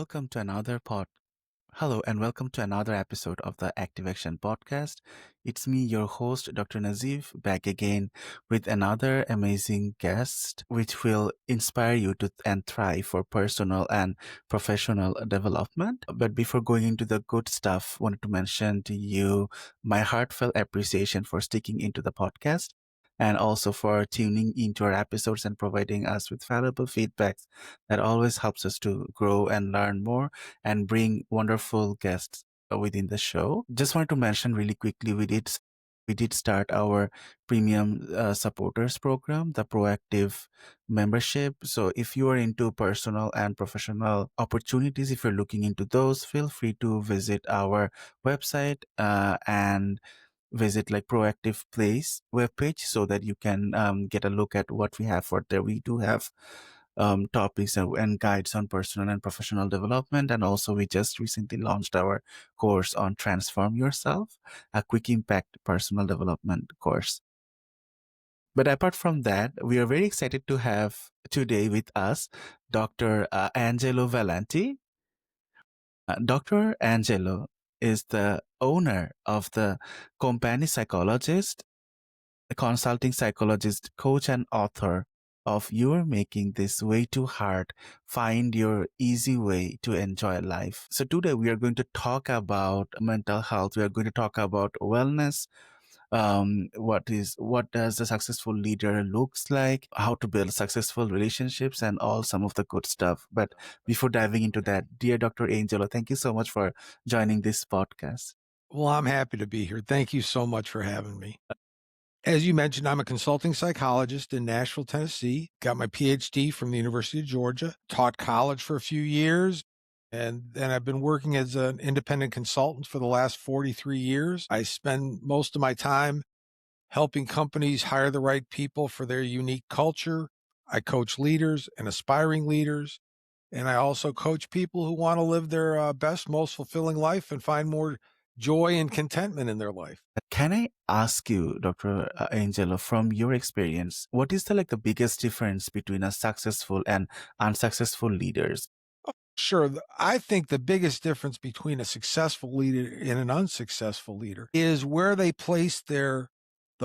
welcome to another pod. Hello, and welcome to another episode of the Active Action Podcast. It's me, your host, Dr. Nazif, back again with another amazing guest, which will inspire you to and thrive for personal and professional development. But before going into the good stuff, wanted to mention to you my heartfelt appreciation for sticking into the podcast and also for tuning into our episodes and providing us with valuable feedbacks that always helps us to grow and learn more and bring wonderful guests within the show. Just wanted to mention really quickly, we did start our premium supporters program, the proactive membership. So if you are into personal and professional opportunities, if you're looking into those, feel free to visit our website and visit like proactive place webpage so that you can get a look at what we have for there. We do have topics and guides on personal and professional development. And also we just recently launched our course on Transform Yourself, a quick impact personal development course. But apart from that, we are very excited to have today with us Dr. Angelo Valenti. Dr. Angelo is the owner of the company psychologist, a consulting psychologist, coach, and author of You're Making This Way Too Hard. Find Your Easy Way to Enjoy Life. So today we are going to talk about mental health. We are going to talk about wellness. What does a successful leader looks like, how to build successful relationships, and all some of the good stuff. But before diving into that, dear Dr. Angelo, thank you so much for joining this podcast. Well, I'm happy to be here. Thank you so much for having me. As you mentioned, I'm a consulting psychologist in Nashville, Tennessee. Got my PhD from the University of Georgia, taught college for a few years, and then I've been working as an independent consultant for the last 43 years. I spend most of my time helping companies hire the right people for their unique culture. I coach leaders and aspiring leaders, and I also coach people who want to live their best, most fulfilling life and find more joy and contentment in their life. Can I ask you, Dr. Angelo, from your experience, what is the biggest difference between a successful and unsuccessful leaders? Sure. I think the biggest difference between a successful leader and an unsuccessful leader is where they place the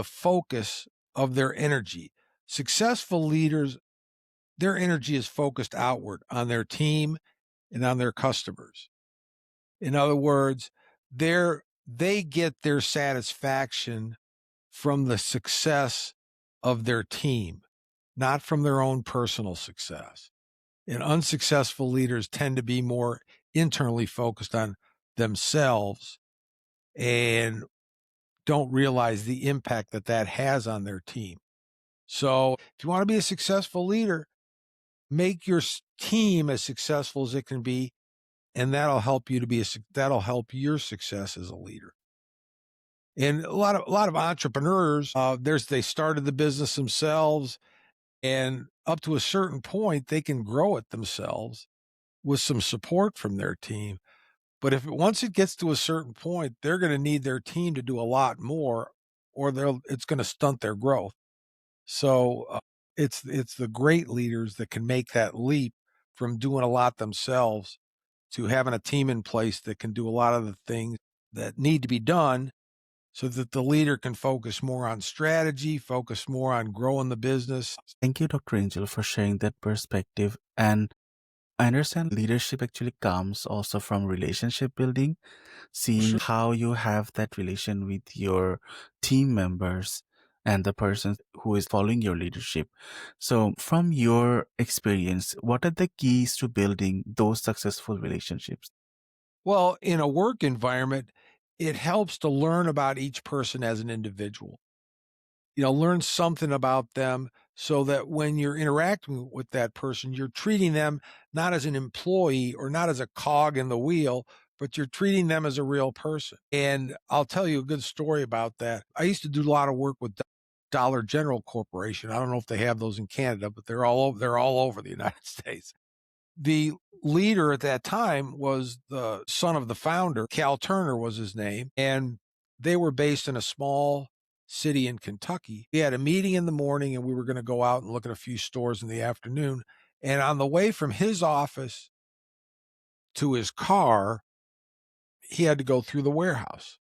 focus of their energy. Successful leaders, their energy is focused outward on their team and on their customers. In other words, they get their satisfaction from the success of their team, not from their own personal success. And unsuccessful leaders tend to be more internally focused on themselves and don't realize the impact that has on their team. So if you want to be a successful leader, make your team as successful as it can be, and that'll help your success as a leader. And a lot of entrepreneurs, they started the business themselves, and up to a certain point, they can grow it themselves with some support from their team. But once it gets to a certain point, they're going to need their team to do a lot more, or it's going to stunt their growth. So it's the great leaders that can make that leap from doing a lot themselves to having a team in place that can do a lot of the things that need to be done, so that the leader can focus more on strategy, focus more on growing the business. Thank you, Dr. Angel, for sharing that perspective. And I understand leadership actually comes also from relationship building, seeing Sure. how you have that relation with your team members and the person who is following your leadership. So from your experience, what are the keys to building those successful relationships? Well, in a work environment, it helps to learn about each person as an individual. Learn something about them so that when you're interacting with that person, you're treating them not as an employee or not as a cog in the wheel, but you're treating them as a real person. And I'll tell you a good story about that. I used to do a lot of work with Dollar General Corporation. I don't know if they have those in Canada, but they're all over the United States. The leader at that time was the son of the founder. Cal Turner was his name. And they were based in a small city in Kentucky. We had a meeting in the morning and we were going to go out and look at a few stores in the afternoon. And on the way from his office to his car, he had to go through the warehouse.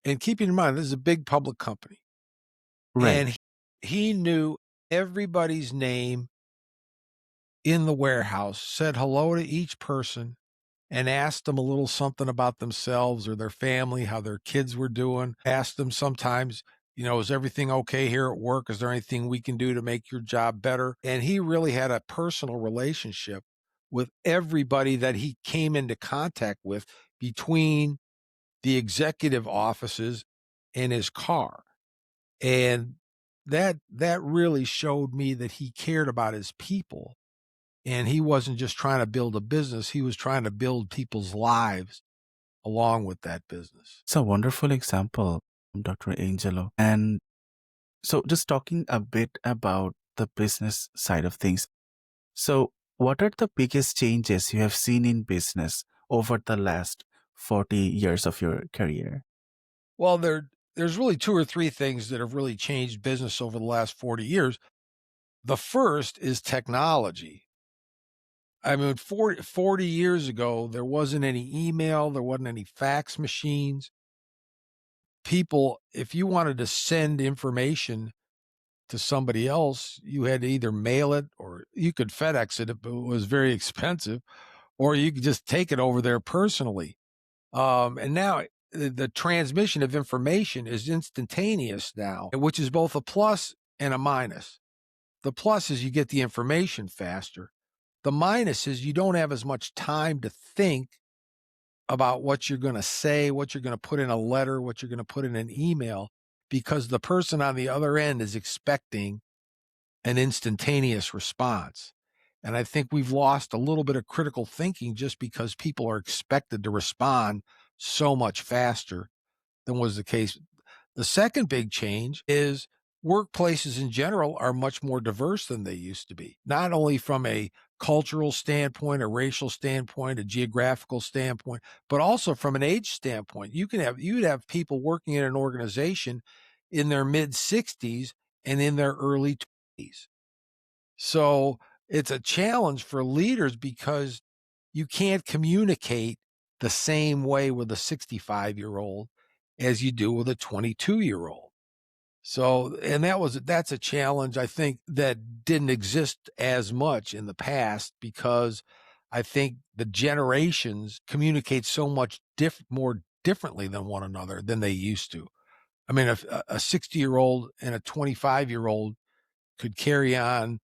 And keeping in mind, this is a big public company. Right. And he knew everybody's name in the warehouse, said hello to each person, and asked them a little something about themselves or their family, how their kids were doing. Asked them sometimes, is everything okay here at work? Is there anything we can do to make your job better? And he really had a personal relationship with everybody that he came into contact with between the executive offices and his car. And that really showed me that he cared about his people, and he wasn't just trying to build a business, he was trying to build people's lives along with that business. It's a wonderful example, Dr. Angelo. And so, just talking a bit about the business side of things. So, what are the biggest changes you have seen in business over the last 40 years of your career? Well, there's really 2 or 3 things that have really changed business over the last 40 years. The first is technology. I mean, 40 years ago, there wasn't any email, there wasn't any fax machines. People, if you wanted to send information to somebody else, you had to either mail it or you could FedEx it, but it was very expensive, or you could just take it over there personally. And now the transmission of information is instantaneous now, which is both a plus and a minus. The plus is you get the information faster. The minus is you don't have as much time to think about what you're going to say, what you're going to put in a letter, what you're going to put in an email, because the person on the other end is expecting an instantaneous response. And I think we've lost a little bit of critical thinking just because people are expected to respond so much faster than was the case. The second big change is workplaces in general are much more diverse than they used to be, not only from a cultural standpoint, a racial standpoint, a geographical standpoint, but also from an age standpoint. You'd have people working in an organization in their mid 60s and in their early 20s. So it's a challenge for leaders because you can't communicate the same way with a 65-year-old as you do with a 22-year-old. So, and that's a challenge I think that didn't exist as much in the past because I think the generations communicate so much more differently than one another than they used to. I mean, a 60-year-old and a 25-year-old could carry on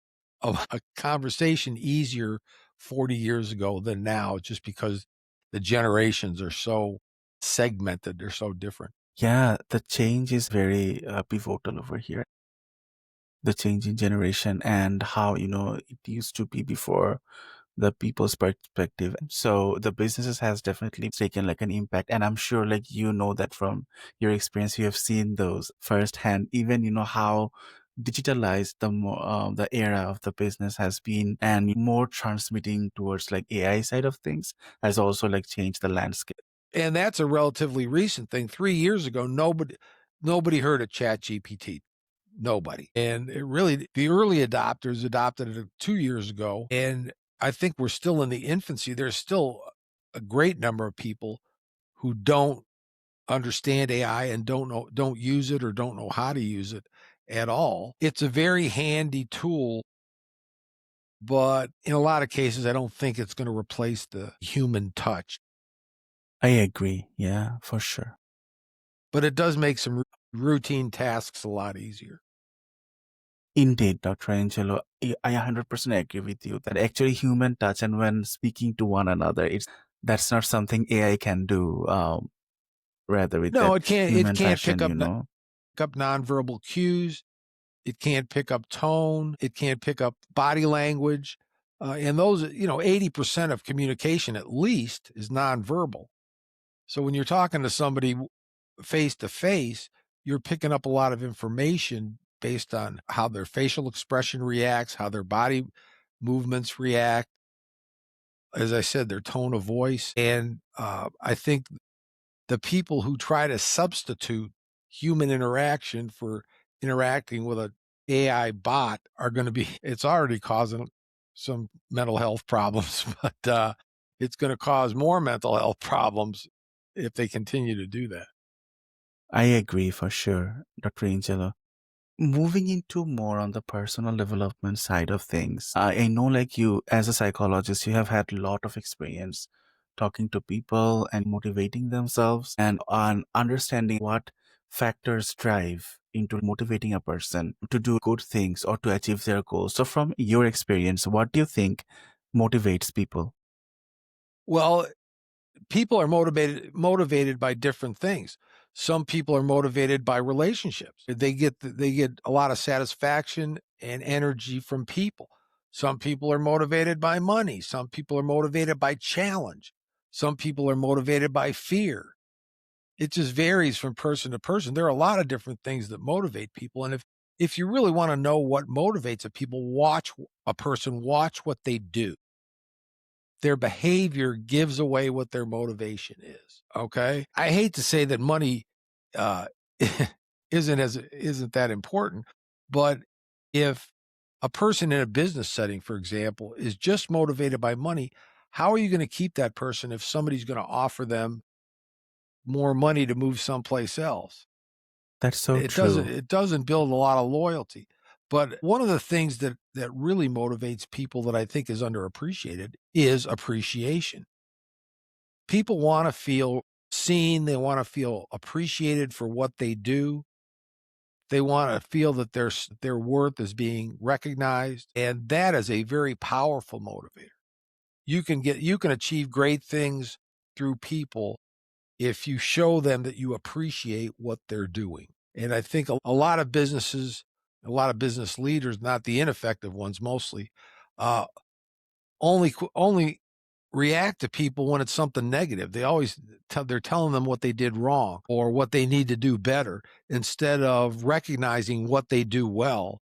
a conversation easier 40 years ago than now, just because the generations are so segmented, they're so different. Yeah, the change is very pivotal over here. The change in generation and how, it used to be before, the people's perspective. So the businesses has definitely taken like an impact. And I'm sure like that from your experience, you have seen those firsthand, even how digitalized the era of the business has been, and more transmitting towards like AI side of things has also like changed the landscape. And that's a relatively recent thing. 3 years ago, nobody heard of ChatGPT. Nobody. And the early adopters adopted it 2 years ago. And I think we're still in the infancy. There's still a great number of people who don't understand AI and don't use it or don't know how to use it at all. It's a very handy tool, but in a lot of cases, I don't think it's going to replace the human touch. I agree. Yeah, for sure. But it does make some routine tasks a lot easier. Indeed, Dr. Angelo, I 100% agree with you that actually human touch and when speaking to one another, that's not something AI can do. Rather with No, that it human can't passion, pick up nonverbal cues. It can't pick up tone. It can't pick up body language. And those, 80% of communication at least is nonverbal. So when you're talking to somebody face to face, you're picking up a lot of information based on how their facial expression reacts, how their body movements react. As I said, their tone of voice. And I think the people who try to substitute human interaction for interacting with an AI bot are going to be, it's already causing some mental health problems, but it's going to cause more mental health problems if they continue to do that. I agree for sure, Dr. Angelo. Moving into more on the personal development side of things, I know like you, as a psychologist, you have had a lot of experience talking to people and motivating themselves and on understanding what factors drive into motivating a person to do good things or to achieve their goals. So from your experience, what do you think motivates people? Well, people are motivated by different things. Some people are motivated by relationships. They get a lot of satisfaction and energy from people. Some people are motivated by money. Some people are motivated by challenge. Some people are motivated by fear. It just varies from person to person. There are a lot of different things that motivate people, and if you really want to know what motivates a people, watch a person, watch what they do. Their behavior gives away what their motivation is. Okay. I hate to say that money uh, isn't that important, but if a person in a business setting, for example, is just motivated by money, how are you going to keep that person if somebody's going to offer them more money to move someplace else? That's so It doesn't true. it doesn't build a lot of loyalty. But one of the things that really motivates people that I think is underappreciated is appreciation. People wanna feel seen, they wanna feel appreciated for what they do. They wanna feel that their worth is being recognized, and that is a very powerful motivator. You can achieve great things through people if you show them that you appreciate what they're doing. And I think a lot of businesses, a lot of business leaders, not the ineffective ones mostly, uh, only react to people when it's something negative. They're telling them what they did wrong or what they need to do better instead of recognizing what they do well.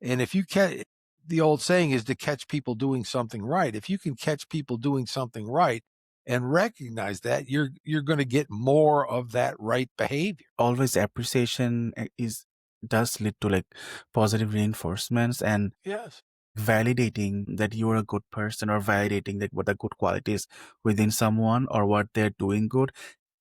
And if you catch the old saying is to catch people doing something right. If you can catch people doing something right and recognize that, you're going to get more of that right behavior. Always appreciation is does lead to like positive reinforcements and Yes. validating that you're a good person or validating that what the good qualities within someone or what they're doing good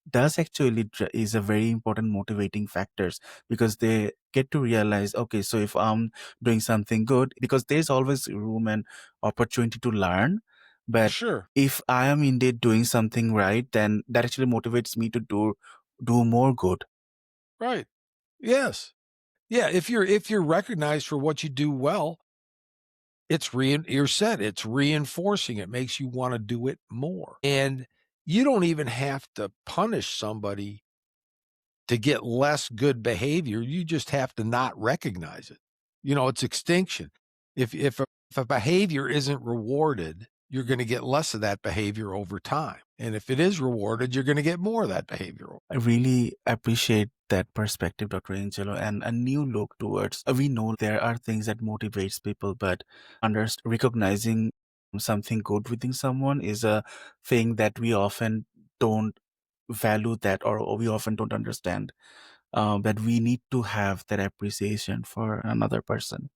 does actually is a very important motivating factors because they get to realize, okay, so if I'm doing something good, because there's always room and opportunity to learn, but Sure. if I am indeed doing something right, then that actually motivates me to do more good. Right. Yes. Yeah. If you're recognized for what you do well, you're said it's reinforcing. It makes you want to do it more. And you don't even have to punish somebody to get less good behavior. You just have to not recognize it. It's extinction. If a behavior isn't rewarded, you're going to get less of that behavior over time. And if it is rewarded, you're going to get more of that behavior. I really appreciate that perspective, Dr. Angelo, and a new look towards. We know there are things that motivates people, but recognizing something good within someone is a thing that we often don't value that, or we often don't understand. That we need to have that appreciation for another person.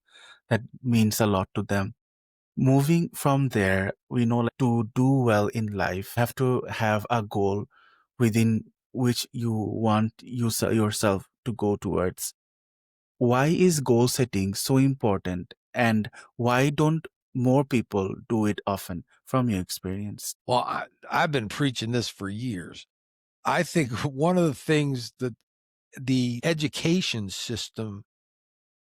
That means a lot to them. Moving from there, we know like, to do well in life, you have to have a goal within which you want yourself to go towards. Why is goal setting so important and why don't more people do it often from your experience? Well, I've been preaching this for years. I think one of the things that the education system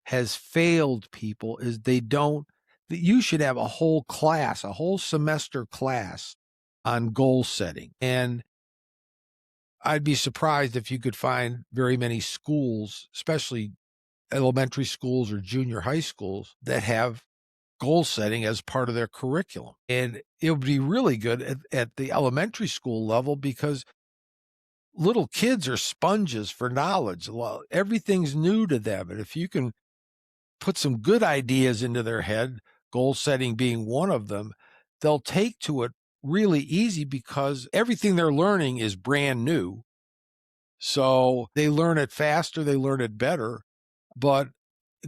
has failed people is that you should have a whole class, a whole semester class on goal setting. And I'd be surprised if you could find very many schools, especially elementary schools or junior high schools, that have goal setting as part of their curriculum. And it would be really good at the elementary school level because little kids are sponges for knowledge. Well, everything's new to them. And if you can put some good ideas into their head, goal setting being one of them, they'll take to it really easy because everything they're learning is brand new. So they learn it faster, they learn it better. But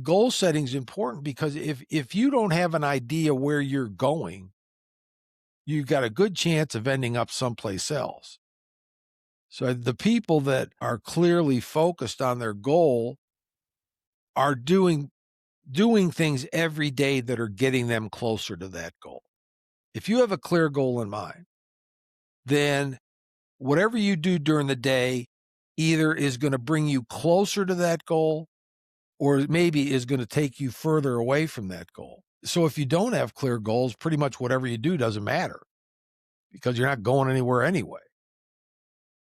goal setting is important because if you don't have an idea where you're going, you've got a good chance of ending up someplace else. So the people that are clearly focused on their goal are doing things every day that are getting them closer to that goal. If you have a clear goal in mind, then whatever you do during the day either is going to bring you closer to that goal or maybe is going to take you further away from that goal. So if you don't have clear goals, pretty much whatever you do doesn't matter because you're not going anywhere anyway.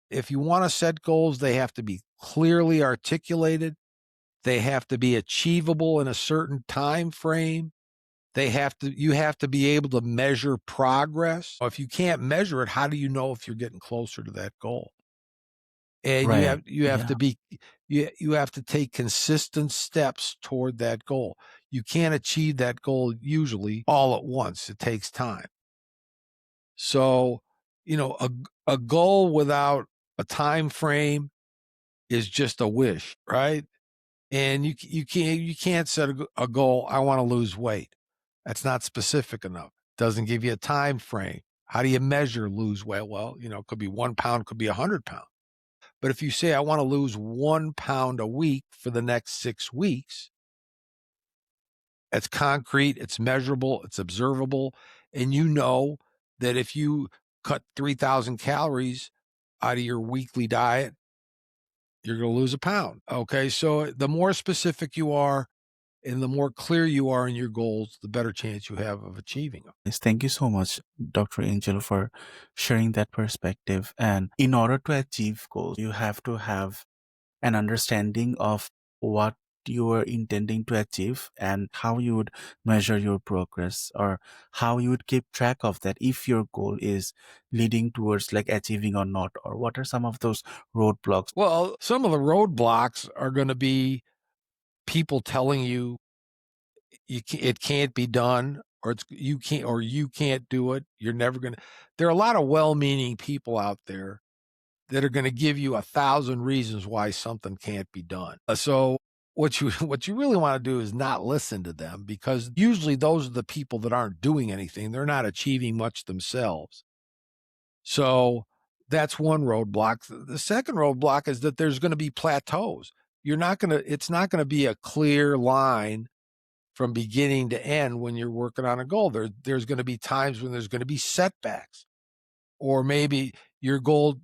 If you want to set goals, they have to be clearly articulated. They have to be achievable in a certain time frame. You have to be able to measure progress. If you can't measure it, how do you know if you're getting closer to that goal? And Right. you have Yeah. to be you have to take consistent steps toward that goal. You can't achieve that goal usually all at once. It takes time. So, a goal without a time frame is just a wish, right? And you can't set a goal, I want to lose weight. That's not specific enough. Doesn't give you a time frame. How do you measure lose weight? Well, it could be 1 pound, could be 100 pounds. But if you say, I want to lose 1 pound a week for the next 6 weeks, it's concrete, it's measurable, it's observable. And you know that if you cut 3,000 calories out of your weekly diet, you're going to lose a pound. Okay. So the more specific you are and the more clear you are in your goals, the better chance you have of achieving them. Yes, thank you so much, Dr. Angelo, for sharing that perspective. And in order to achieve goals, you have to have an understanding of what you are intending to achieve and how you would measure your progress or how you would keep track of that if your goal is leading towards like achieving or not, or what are some of those roadblocks. Well, some of the roadblocks are going to be people telling you it can't be done, or you can't do it. You're never going to. There are a lot of well-meaning people out there that are going to give you 1,000 reasons why something can't be done. So what you really want to do is not listen to them, because usually those are the people that aren't doing anything. They're not achieving much themselves. So that's one roadblock. The second roadblock is that there's going to be plateaus. It's not going to be a clear line from beginning to end when you're working on a goal. There's going to be times when there's going to be setbacks, or maybe your goal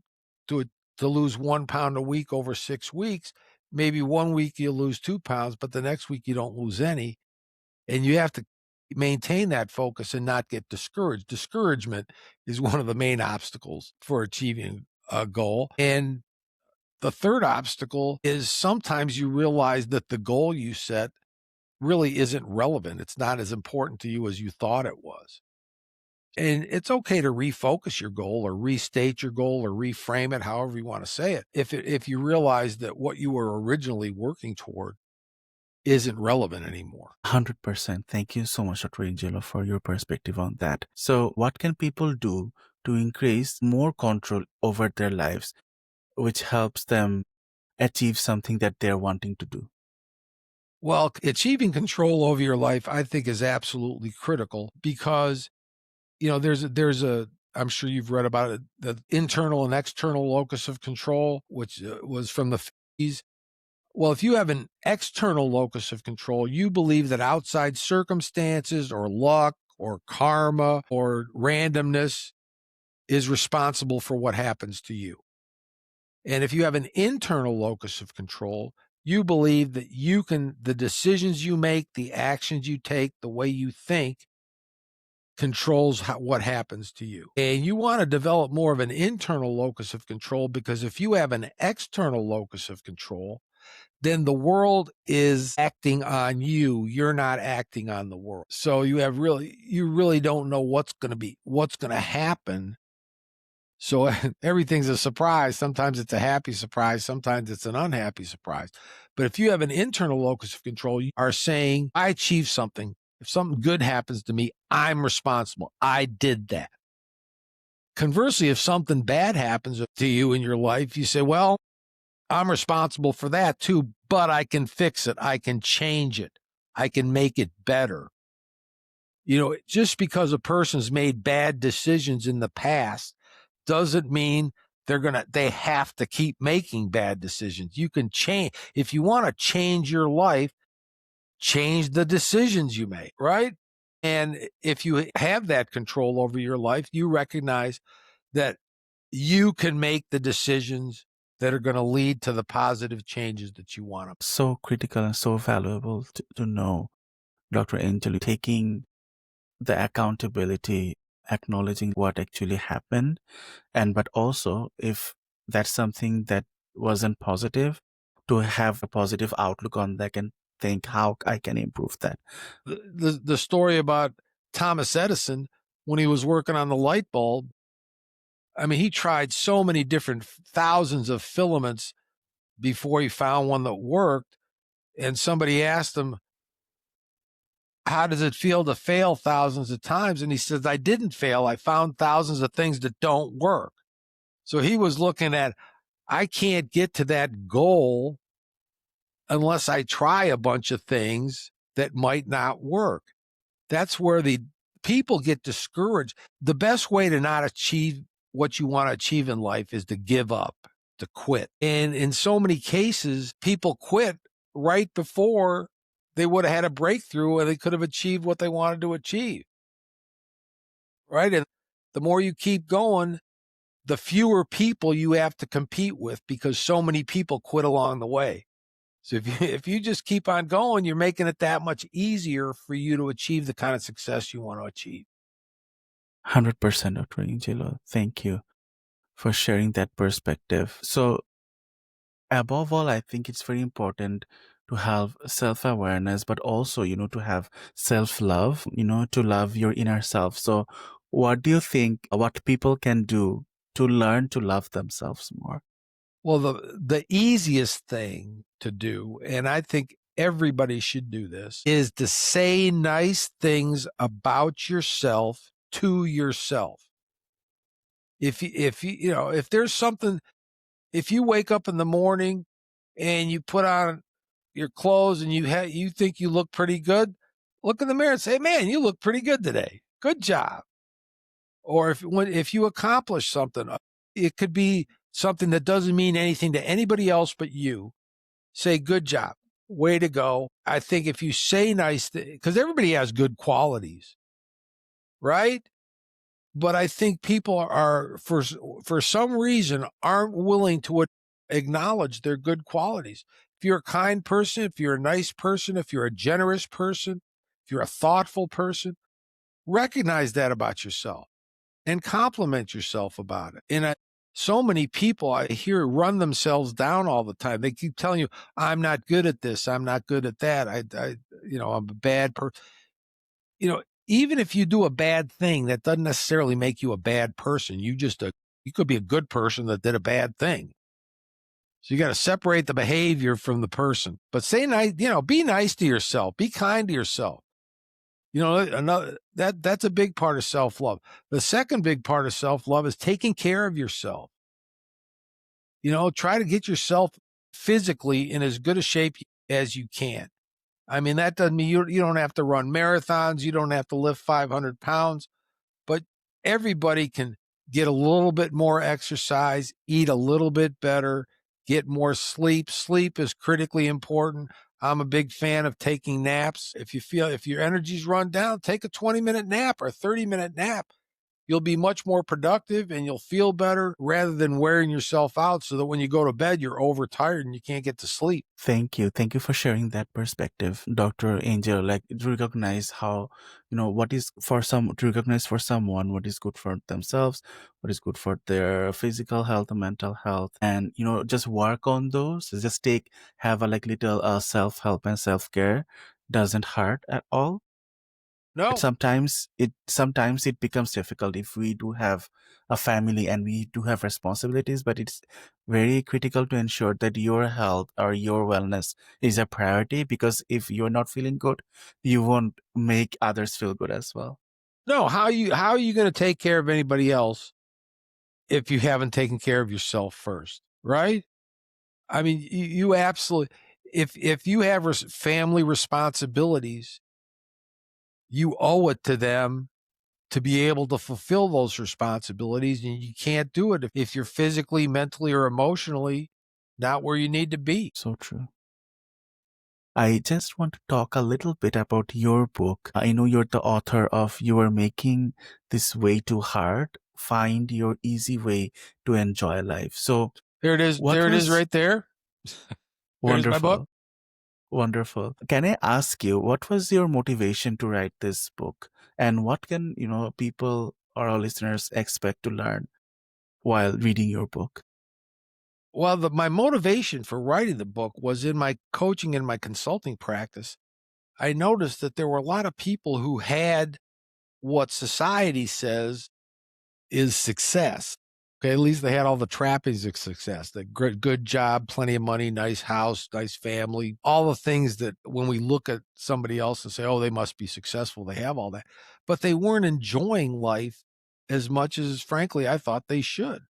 to lose 1 pound a week over 6 weeks, maybe 1 week you lose 2 pounds, but the next week you don't lose any. And you have to maintain that focus and not get discouraged. Discouragement is one of the main obstacles for achieving a goal. And the third obstacle is sometimes you realize that the goal you set really isn't relevant. It's not as important to you as you thought it was. And it's okay to refocus your goal or restate your goal or reframe it, however you want to say it. If you realize that what you were originally working toward isn't relevant anymore. 100%. Thank you so much, Dr. Angelo, for your perspective on that. So what can people do to increase more control over their lives, which helps them achieve something that they're wanting to do? Well, achieving control over your life, I think, is absolutely critical because, I'm sure you've read about it, the internal and external locus of control, which was from the 50s. Well, if you have an external locus of control, you believe that outside circumstances or luck or karma or randomness is responsible for what happens to you. And if you have an internal locus of control, you believe that the decisions you make, the actions you take, the way you think controls what happens to you. And you want to develop more of an internal locus of control, because if you have an external locus of control, then the world is acting on you. You're not acting on the world. So you really don't know what's going to happen. So everything's a surprise. Sometimes it's a happy surprise. Sometimes it's an unhappy surprise. But if you have an internal locus of control, you are saying, I achieved something. If something good happens to me, I'm responsible. I did that. Conversely, if something bad happens to you in your life, you say, well, I'm responsible for that too, but I can fix it. I can change it. I can make it better. Just because a person's made bad decisions in the past doesn't mean they have to keep making bad decisions. You can change. If you want to change your life, change the decisions you make, right? And if you have that control over your life, you recognize that you can make the decisions that are going to lead to the positive changes that you want to. So critical and so valuable to know, Dr. Angelo, taking the accountability, acknowledging what actually happened, and but also if that's something that wasn't positive, to have a positive outlook on that and think how I can improve that. The story about Thomas Edison when he was working on the light bulb, I mean, he tried so many different thousands of filaments before he found one that worked. And somebody asked him, how does it feel to fail thousands of times? And he says, I didn't fail. I found thousands of things that don't work. So he was looking at, I can't get to that goal unless I try a bunch of things that might not work. That's where the people get discouraged. The best way to not achieve what you want to achieve in life is to give up, to quit. And in so many cases, people quit right before they would have had a breakthrough and they could have achieved what they wanted to achieve. Right? And the more you keep going, the fewer people you have to compete with because so many people quit along the way. So if you just keep on going, you're making it that much easier for you to achieve the kind of success you want to achieve. 100%, Dr. Angelo. Thank you for sharing that perspective. So above all, I think it's very important to have self-awareness, but also, to have self-love, to love your inner self. So what do you think what people can do to learn to love themselves more? Well, the easiest thing to do, and I think everybody should do this, is to say nice things about yourself to yourself. If there's something, if you wake up in the morning and you put on your clothes and you think you look pretty good, look in the mirror and say, "Man, you look pretty good today. Good job." Or if you accomplish something, it could be something that doesn't mean anything to anybody else but you. Say, "Good job. Way to go." I think if you say nice things, because everybody has good qualities, right? But I think people are, for some reason, aren't willing to acknowledge their good qualities. If you're a kind person, if you're a nice person, if you're a generous person, if you're a thoughtful person, recognize that about yourself and compliment yourself about it. And so many people I hear run themselves down all the time. They keep telling you, "I'm not good at this. I'm not good at that. I'm a bad person." Even if you do a bad thing, that doesn't necessarily make you a bad person. You could be a good person that did a bad thing. So you got to separate the behavior from the person. But say nice, be nice to yourself. Be kind to yourself. That's a big part of self-love. The second big part of self-love is taking care of yourself. Try to get yourself physically in as good a shape as you can. I mean, that doesn't mean you don't have to run marathons. You don't have to lift 500 pounds, but everybody can get a little bit more exercise, eat a little bit better, get more sleep. Sleep is critically important. I'm a big fan of taking naps. If your energy's run down, take a 20-minute nap or a 30-minute nap. You'll be much more productive and you'll feel better rather than wearing yourself out so that when you go to bed, you're overtired and you can't get to sleep. Thank you. Thank you for sharing that perspective, Dr. Angel. Like to recognize how, what is to recognize for someone what is good for themselves, what is good for their physical health and mental health. And, just work on those. Just have a little self-help and self-care doesn't hurt at all. No. But sometimes it becomes difficult if we do have a family and we do have responsibilities, but it's very critical to ensure that your health or your wellness is a priority, because if you're not feeling good, you won't make others feel good as well. No, how are you going to take care of anybody else if you haven't taken care of yourself first, right? I mean, you absolutely, if you have family responsibilities, you owe it to them to be able to fulfill those responsibilities. And you can't do it if you're physically, mentally, or emotionally not where you need to be. So true. I just want to talk a little bit about your book. I know you're the author of You Are Making This Way Too Hard. Find Your Easy Way to Enjoy Life. So There it is. what There it is was right there. There's my book. wonderful? Wonderful. Can I ask you, what was your motivation to write this book? And what can, people or our listeners expect to learn while reading your book? Well, my motivation for writing the book was in my coaching and my consulting practice. I noticed that there were a lot of people who had what society says is success. Okay, at least they had all the trappings of success, the good job, plenty of money, nice house, nice family, all the things that when we look at somebody else and say, oh, they must be successful, they have all that. But they weren't enjoying life as much as, frankly, I thought they should.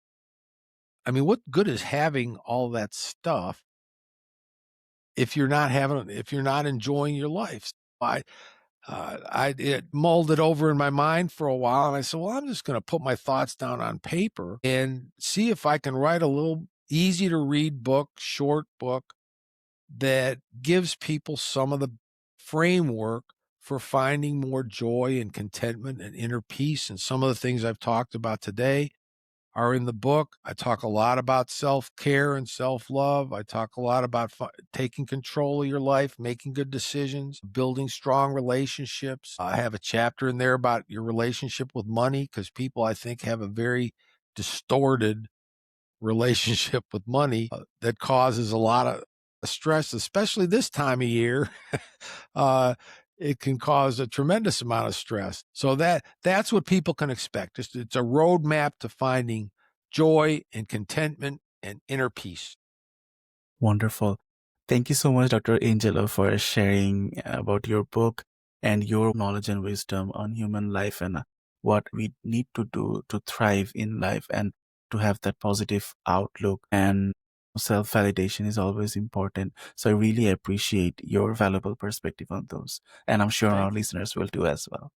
I mean, what good is having all that stuff if you're not enjoying your life? It molded over in my mind for a while, and I said, well, I'm just going to put my thoughts down on paper and see if I can write a little easy to read book, short book that gives people some of the framework for finding more joy and contentment and inner peace. And some of the things I've talked about today are in the book. I talk a lot about self-care and self-love. I talk a lot about taking control of your life, making good decisions, building strong relationships. I have a chapter in there about your relationship with money because people, I think, have a very distorted relationship with money that causes a lot of stress, especially this time of year. It can cause a tremendous amount of stress. So that's what people can expect. It's a roadmap to finding joy and contentment and inner peace. Wonderful. Thank you so much, Dr. Angelo, for sharing about your book and your knowledge and wisdom on human life and what we need to do to thrive in life and to have that positive outlook. And self-validation is always important. So I really appreciate your valuable perspective on those. And I'm sure our Thank you. listeners will too as well.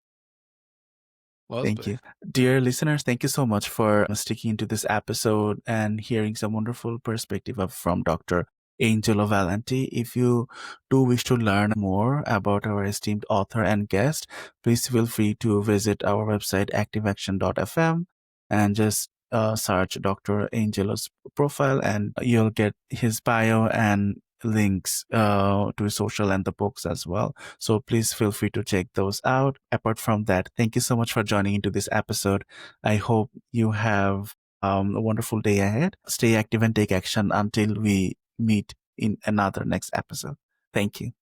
Well, Thank you. Dear listeners, thank you so much for sticking into this episode and hearing some wonderful perspective from Dr. Angelo Valenti. If you do wish to learn more about our esteemed author and guest, please feel free to visit our website, activeaction.fm, and just search Dr. Angelo's profile and you'll get his bio and links to his social and the books as well. So please feel free to check those out. Apart from that, thank you so much for joining into this episode. I hope you have a wonderful day ahead. Stay active and take action until we meet in another next episode. Thank you.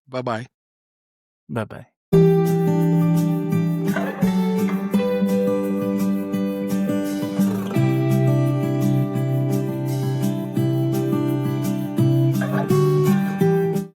bye-bye. Bye bye.